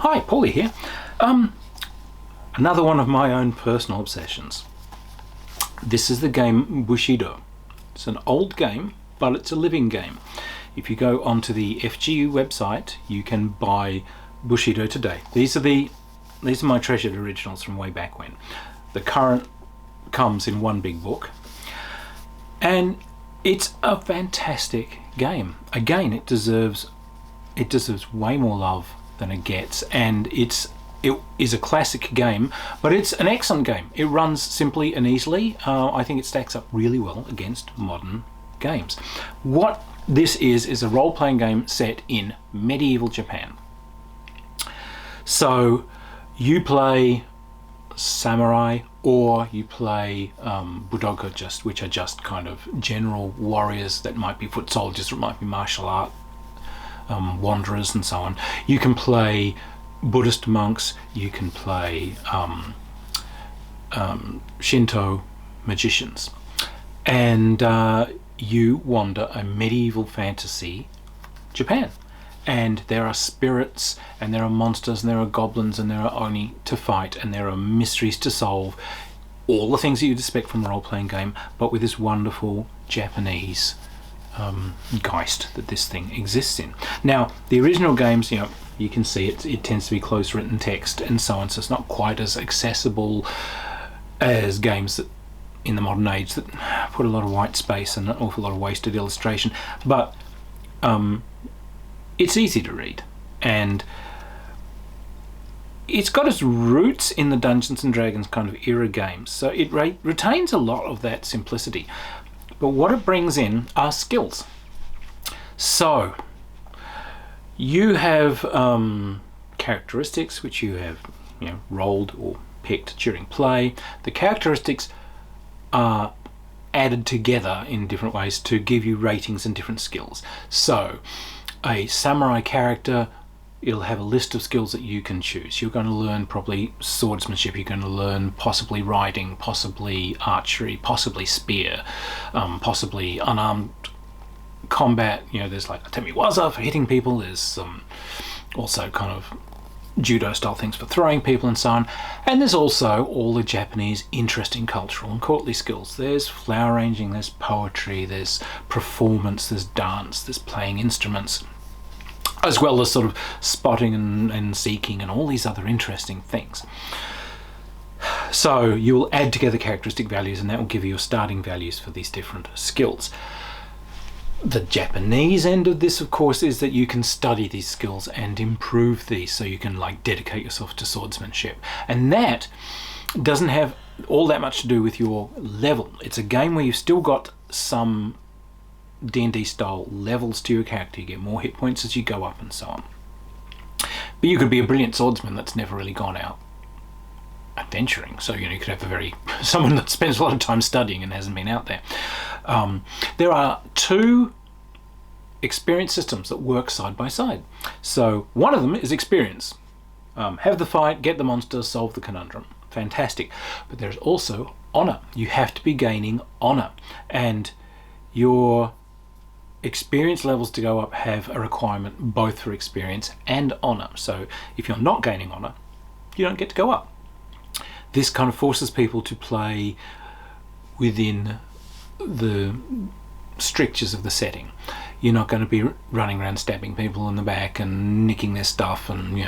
Hi, Paulie here. Another one of my own personal obsessions. This is the game Bushido. It's an old game, but it's a living game. If you go onto the FGU website, you can buy Bushido today. These are my treasured originals from way back when. The current comes in one big book, and it's a fantastic game. Again, it deserves way more love than it gets, and it is a classic game, but it's an excellent game. It runs simply and easily. I think it stacks up really well against modern games. What this is a role-playing game set in medieval Japan. So you play samurai, or you play budoka, which are just kind of general warriors that might be foot soldiers, or it might be martial art wanderers and so on. You can play Buddhist monks, you can play Shinto magicians, and you wander a medieval fantasy Japan. And there are spirits, and there are monsters, and there are goblins, and there are oni to fight, and there are mysteries to solve. All the things that you'd expect from a role-playing game, but with this wonderful Japanese geist that this thing exists in. Now, the original games, you can see it tends to be close written text and so on, so it's not quite as accessible as games that in the modern age that put a lot of white space and an awful lot of wasted illustration. But it's easy to read, and it's got its roots in the Dungeons and Dragons kind of era games, so it retains a lot of that simplicity. But what it brings in are skills. So you have characteristics which you have rolled or picked during play. The characteristics are added together in different ways to give you ratings and different skills. So a samurai character, it'll have a list of skills that you can choose. You're going to learn probably swordsmanship, you're going to learn possibly riding, possibly archery, possibly spear, possibly unarmed combat. There's like Atemiwaza for hitting people, there's also kind of judo style things for throwing people and so on. And there's also all the Japanese interesting cultural and courtly skills. There's flower arranging, there's poetry, there's performance, there's dance, there's playing instruments, as well as sort of spotting and seeking and all these other interesting things. So you'll add together characteristic values, and that will give you your starting values for these different skills. The Japanese end of this, of course, is that you can study these skills and improve these, so you can dedicate yourself to swordsmanship. And that doesn't have all that much to do with your level. It's a game where you've still got some D&D style levels to your character. You get more hit points as you go up and so on. But you could be a brilliant swordsman that's never really gone out adventuring. So you could have someone that spends a lot of time studying and hasn't been out there. There are two experience systems that work side by side. So one of them is experience. Have the fight, get the monster, solve the conundrum. Fantastic. But there's also honor. You have to be gaining honor, and your experience levels to go up have a requirement both for experience and honor. So if you're not gaining honor, you don't get to go up. This kind of forces people to play within the strictures of the setting. You're not going to be running around stabbing people in the back and nicking their stuff, and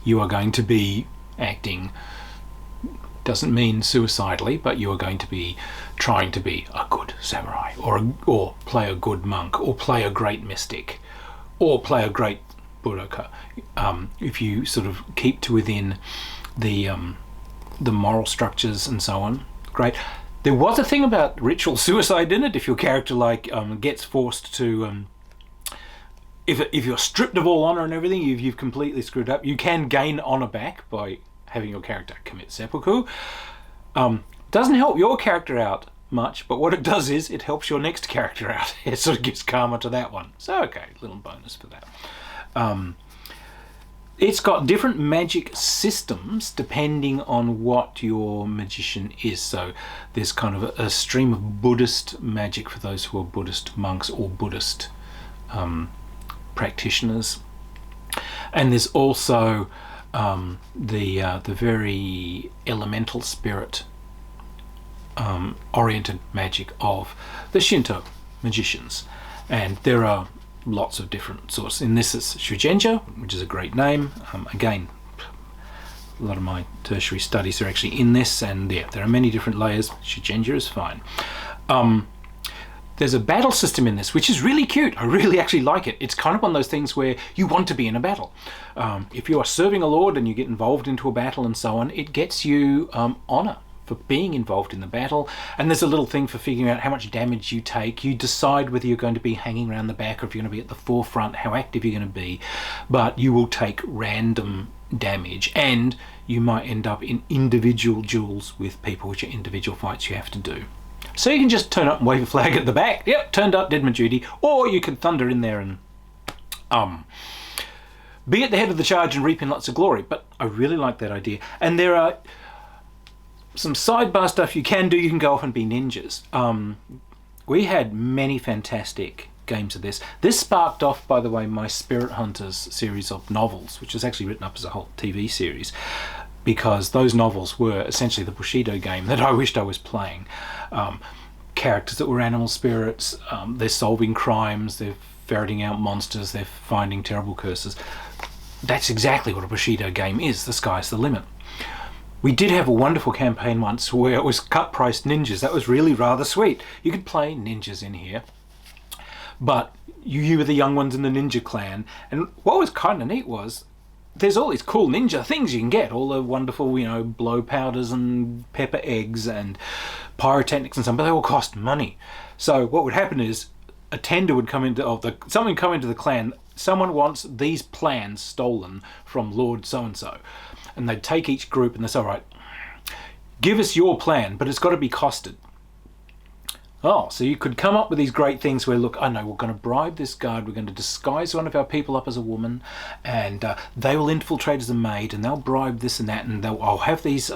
you are going to be acting, doesn't mean suicidally, but you are going to be trying to be a good samurai, or play a good monk, or play a great mystic, or play a great budoka. If you sort of keep to within the moral structures and so on, great. There was a thing about ritual suicide in it. If your character gets forced to, if you're stripped of all honor and everything, you've completely screwed up. You can gain honor back by having your character commit seppuku. Doesn't help your character out much, but what it does is it helps your next character out. It sort of gives karma to that one. So okay, little bonus for that. It's got different magic systems depending on what your magician is. So there's kind of a stream of Buddhist magic for those who are Buddhist monks or Buddhist practitioners. And there's also the very elemental spirit oriented magic of the Shinto magicians, and there are lots of different sorts. In this it's Shugenja, which is a great name. Again, a lot of my tertiary studies are actually in this, and yeah, there are many different layers. Shugenja is fine. There's a battle system in this, which is really cute. I really actually like it. It's kind of one of those things where you want to be in a battle. If you are serving a lord and you get involved into a battle and so on, it gets you honor for being involved in the battle. And there's a little thing for figuring out how much damage you take. You decide whether you're going to be hanging around the back or if you're going to be at the forefront, how active you're going to be. But you will take random damage, and you might end up in individual duels with people, which are individual fights you have to do. So you can just turn up and wave a flag at the back. Yep, turned up, did my duty. Or you can thunder in there and be at the head of the charge and reap in lots of glory. But I really like that idea. And there are some sidebar stuff you can do. You can go off and be ninjas. We had many fantastic games of this. This sparked off, by the way, my Spirit Hunters series of novels, which was actually written up as a whole TV series, because those novels were essentially the Bushido game that I wished I was playing. Characters that were animal spirits, they're solving crimes, they're ferreting out monsters, they're finding terrible curses. That's exactly what a Bushido game is. The sky's the limit. We did have a wonderful campaign once where it was cut-priced ninjas. That was really rather sweet. You could play ninjas in here, but you were the young ones in the ninja clan. And what was kind of neat was there's all these cool ninja things you can get, all the wonderful, you know, blow powders and pepper eggs and pyrotechnics and something, but they all cost money. So what would happen is a tender would come into, someone would come into the clan, someone wants these plans stolen from Lord so-and-so. And they'd take each group and they'd say, all right, give us your plan, but it's got to be costed. Oh, so you could come up with these great things where, look, I know, we're going to bribe this guard, we're going to disguise one of our people up as a woman, and they will infiltrate as a maid, and they'll bribe this and that, and I'll have these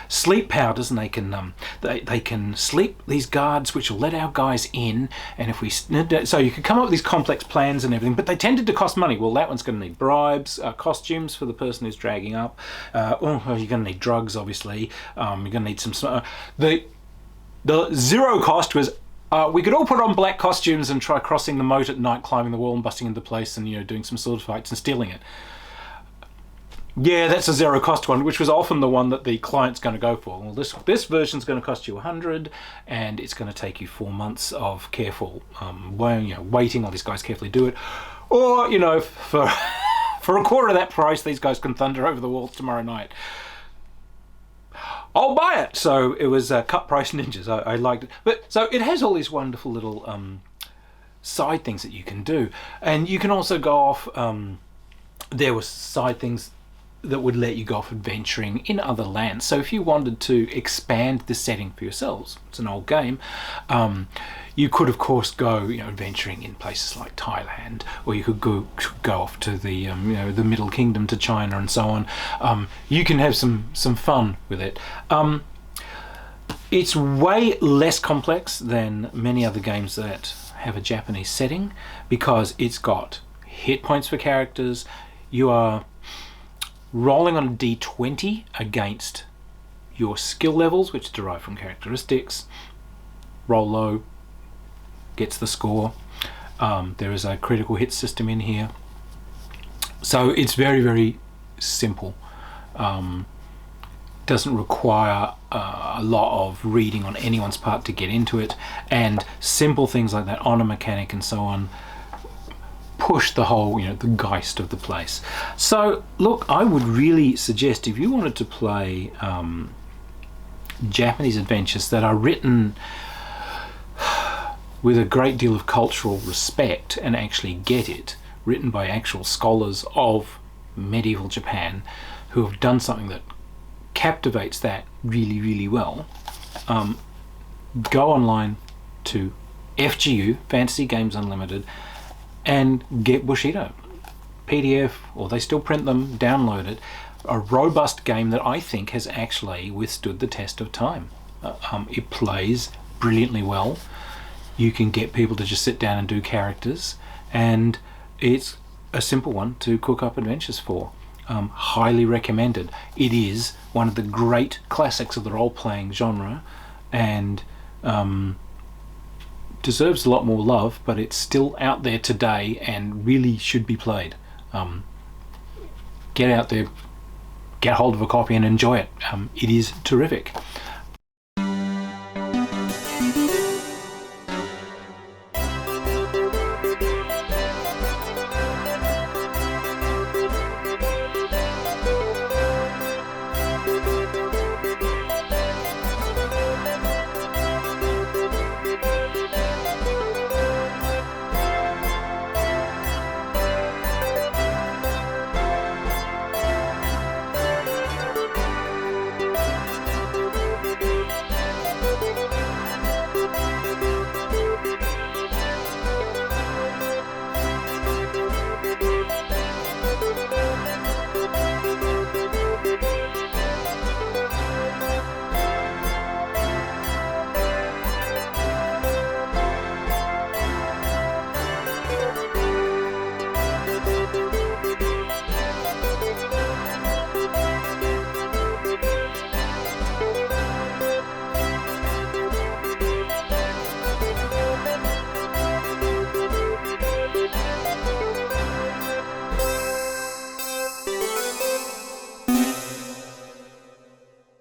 sleep powders, and they can sleep these guards, which will let our guys in, and if we... So you could come up with these complex plans and everything, but they tended to cost money. Well, that one's going to need bribes, costumes for the person who's dragging up. You're going to need drugs, obviously. You're going to need some... The zero cost was we could all put on black costumes and try crossing the moat at night, climbing the wall and busting into place and, you know, doing some sword fights and stealing it. Yeah, that's a zero cost one, which was often the one that the client's going to go for. Well, this version's going to cost you 100, and it's going to take you 4 months of careful waiting. All these guys carefully do it, or, you know, for for a quarter of that price, these guys can thunder over the walls tomorrow night. I'll buy it. So it was cut price ninjas. I liked it. But so it has all these wonderful little side things that you can do, and you can also go off. There were side things that would let you go off adventuring in other lands. So if you wanted to expand the setting for yourselves, it's an old game. You could, of course, go adventuring in places like Thailand, or you could go off to the the Middle Kingdom, to China, and so on. You can have some fun with it. It's way less complex than many other games that have a Japanese setting, because it's got hit points for characters. You are rolling on a d20 against your skill levels, which derive from characteristics. Roll low gets the score. There is a critical hit system in here, so it's very, very simple. Doesn't require a lot of reading on anyone's part to get into it, and simple things like that honor mechanic and so on push the whole, the geist of the place. So look, I would really suggest, if you wanted to play Japanese adventures that are written with a great deal of cultural respect and actually get it, written by actual scholars of medieval Japan who have done something that captivates that really, really well, go online to FGU, Fantasy Games Unlimited, and get Bushido. PDF, or they still print them, download it. A robust game that I think has actually withstood the test of time. It plays brilliantly well. You can get people to just sit down and do characters, and it's a simple one to cook up adventures for. Highly recommended. It is one of the great classics of the role-playing genre, and deserves a lot more love, but it's still out there today and really should be played. Get out there, get hold of a copy and enjoy it. It is terrific.